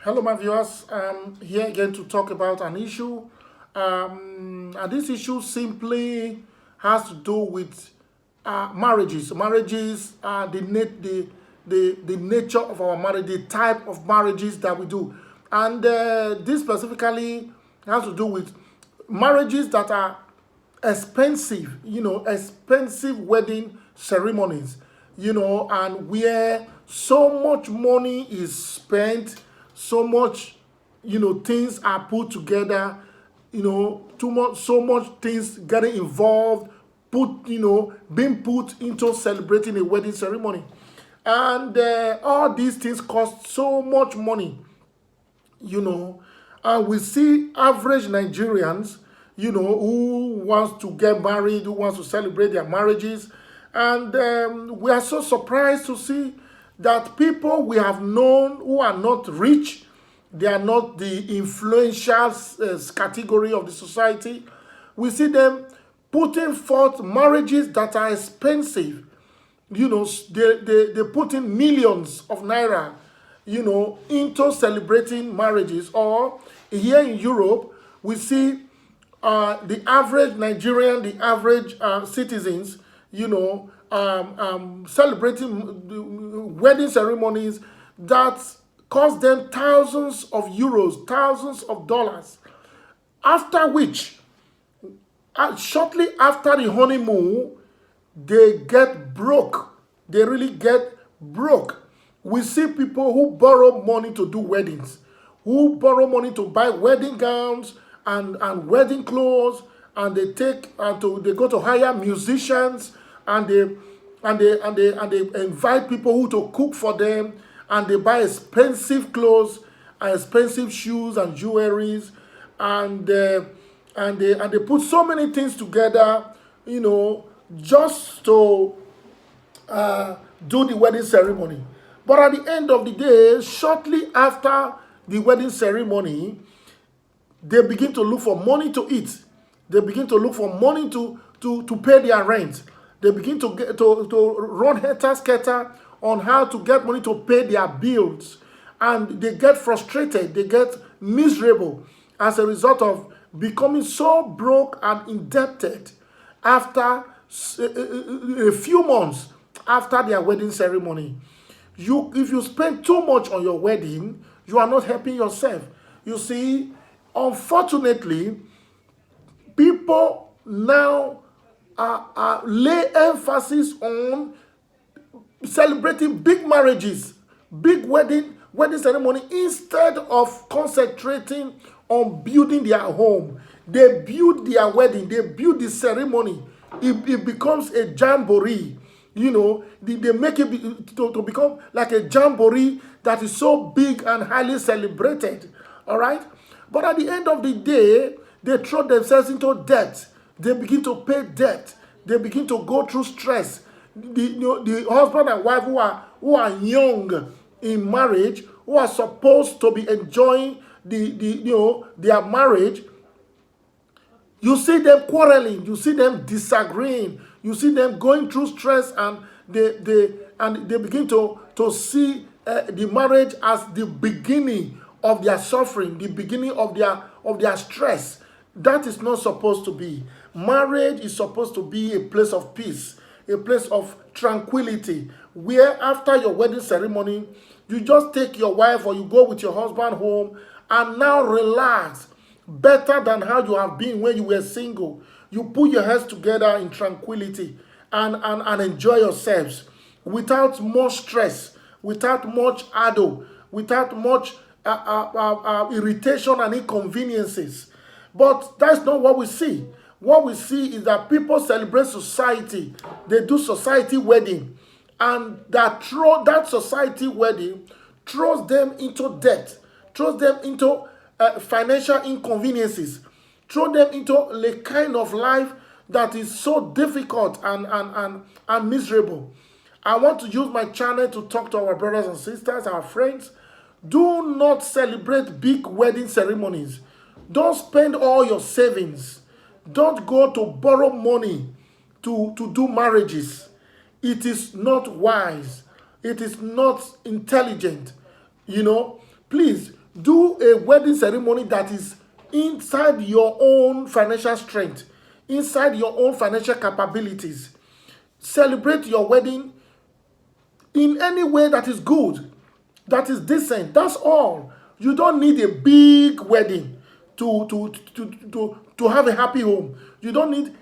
Hello, my viewers. Here again to talk about an issue. And this issue simply has to do with marriages. Marriages, the nature of our marriage, the type of marriages that we do. And this specifically has to do with marriages that are expensive, expensive wedding ceremonies, and where so much money is spent, so much, things are put together, too much, so much things getting involved, being put into celebrating a wedding ceremony. And all these things cost so much money, and we see average Nigerians, who wants to get married, who wants to celebrate their marriages. And we are so surprised to see that people we have known who are not rich, they are not the influential category of the society. We see them putting forth marriages that are expensive. They put in millions of naira, into celebrating marriages. Or here in Europe, we see the average Nigerian, the average citizens, celebrating wedding ceremonies that cost them thousands of euros, thousands of dollars. After which, shortly after the honeymoon, they get broke. They really get broke. We see people who borrow money to do weddings, who borrow money to buy wedding gowns and wedding clothes, and they take they go to hire musicians, and they invite people who to cook for them, and they buy expensive clothes and expensive shoes and jewelries, and they put so many things together, just to do the wedding ceremony. But at the end of the day, shortly after the wedding ceremony, they begin to look for money to eat. They begin to look for money to pay their rent. They begin to get to run helter-skelter on how to get money to pay their bills. And they get frustrated, they get miserable as a result of becoming so broke and indebted after a few months after their wedding ceremony. If you spend too much on your wedding, you are not helping yourself. You see, unfortunately, people now lay emphasis on celebrating big marriages, big wedding ceremony, instead of concentrating on building their home. They build their wedding, they build the ceremony. It becomes a jamboree. They make it to become like a jamboree that is so big and highly celebrated. All right? But at the end of the day, they throw themselves into debt. They begin to pay debt. They begin to go through stress. The husband and wife who are young in marriage, who are supposed to be enjoying their marriage, you see them quarreling, you see them disagreeing, you see them going through stress, and they begin to see the marriage as the beginning of their suffering, the beginning of their stress. That is not supposed to be. Marriage is supposed to be a place of peace, a place of tranquility, where after your wedding ceremony, you just take your wife or you go with your husband home and now relax better than how you have been when you were single. You put your heads together in tranquility and enjoy yourselves without much stress, without much ado, without much irritation and inconveniences. But that's not what we see. What we see is that people celebrate society. They do society wedding. And that society wedding throws them into debt, throws them into financial inconveniences, throw them into a kind of life that is so difficult and miserable. I want to use my channel to talk to our brothers and sisters, our friends. Do not celebrate big wedding ceremonies. Don't spend all your savings. Don't go to borrow money to do marriages. It is not wise. It is not intelligent. Please Do a wedding ceremony that is inside your own financial strength, inside your own financial capabilities. Celebrate your wedding in any way that is good, that is decent. That's all. You don't need a big wedding to have a happy home. You don't need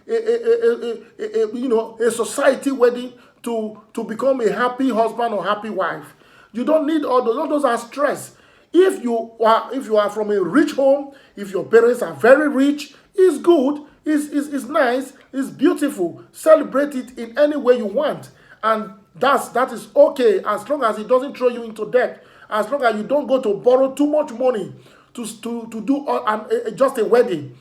a society wedding to become a happy husband or happy wife. You don't need all those. All those are stress. If you are from a rich home, if your parents are very rich, it's good, it's nice, it's beautiful. Celebrate it in any way you want. And that is okay, as long as it doesn't throw you into debt, as long as you don't go to borrow too much money to do just a wedding.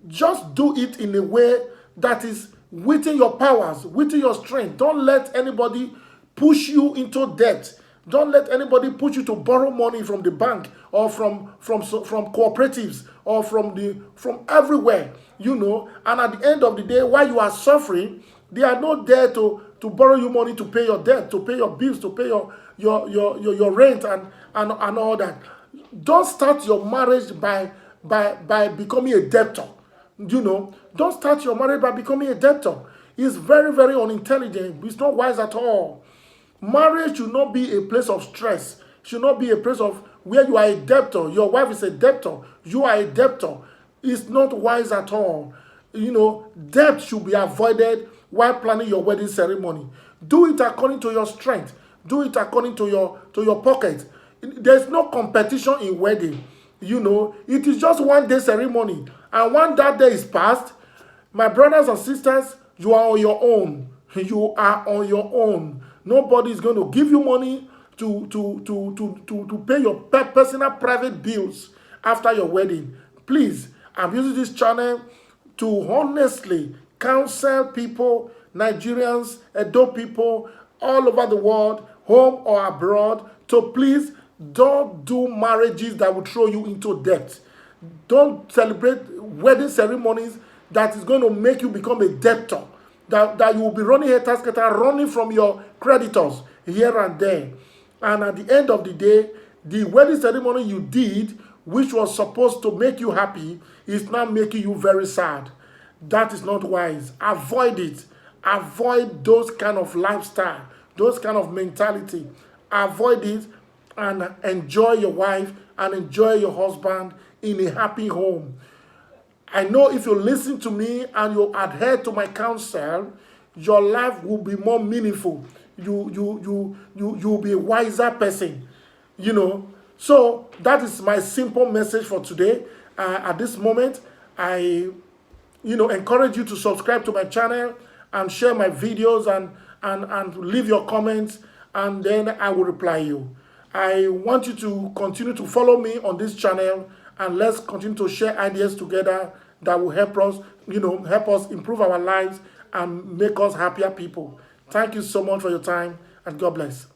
Just do it in a way that is within your powers, within your strength. Don't let anybody push you into debt. Don't let anybody push you to borrow money from the bank or from cooperatives or from everywhere. And at the end of the day, while you are suffering, they are not there to borrow you money to pay your debt, to pay your bills, to pay your rent and all that. Don't start your marriage by becoming a debtor. Don't start your marriage by becoming a debtor. It's very, very unintelligent. It's not wise at all. Marriage should not be a place of stress. Should not be a place of where you are a debtor. Your wife is a debtor. You are a debtor. It's not wise at all. Debt should be avoided while planning your wedding ceremony. Do it according to your strength. Do it according to your pocket. There's no competition in wedding. It is just one day ceremony. And when that day is passed, my brothers and sisters, you are on your own. You are on your own. Nobody is going to give you money to pay your personal private bills after your wedding. Please, I'm using this channel to honestly counsel people, Nigerians, Edo people, all over the world, home or abroad, to please don't do marriages that will throw you into debt. Don't celebrate wedding ceremonies that is going to make you become a debtor. That you will be running running from your creditors here and there. And at the end of the day, the wedding ceremony you did, which was supposed to make you happy, is now making you very sad. That is not wise. Avoid it. Avoid those kind of lifestyle, those kind of mentality. Avoid it and enjoy your wife and enjoy your husband in a happy home. I know if you listen to me and you adhere to my counsel, your life will be more meaningful. You'll be a wiser person. So that is my simple message for today. At this moment, I encourage you to subscribe to my channel and share my videos and leave your comments, and then I will reply you. I want you to continue to follow me on this channel, and let's continue to share ideas together that will help us improve our lives and make us happier people. Thank you so much for your time, and God bless.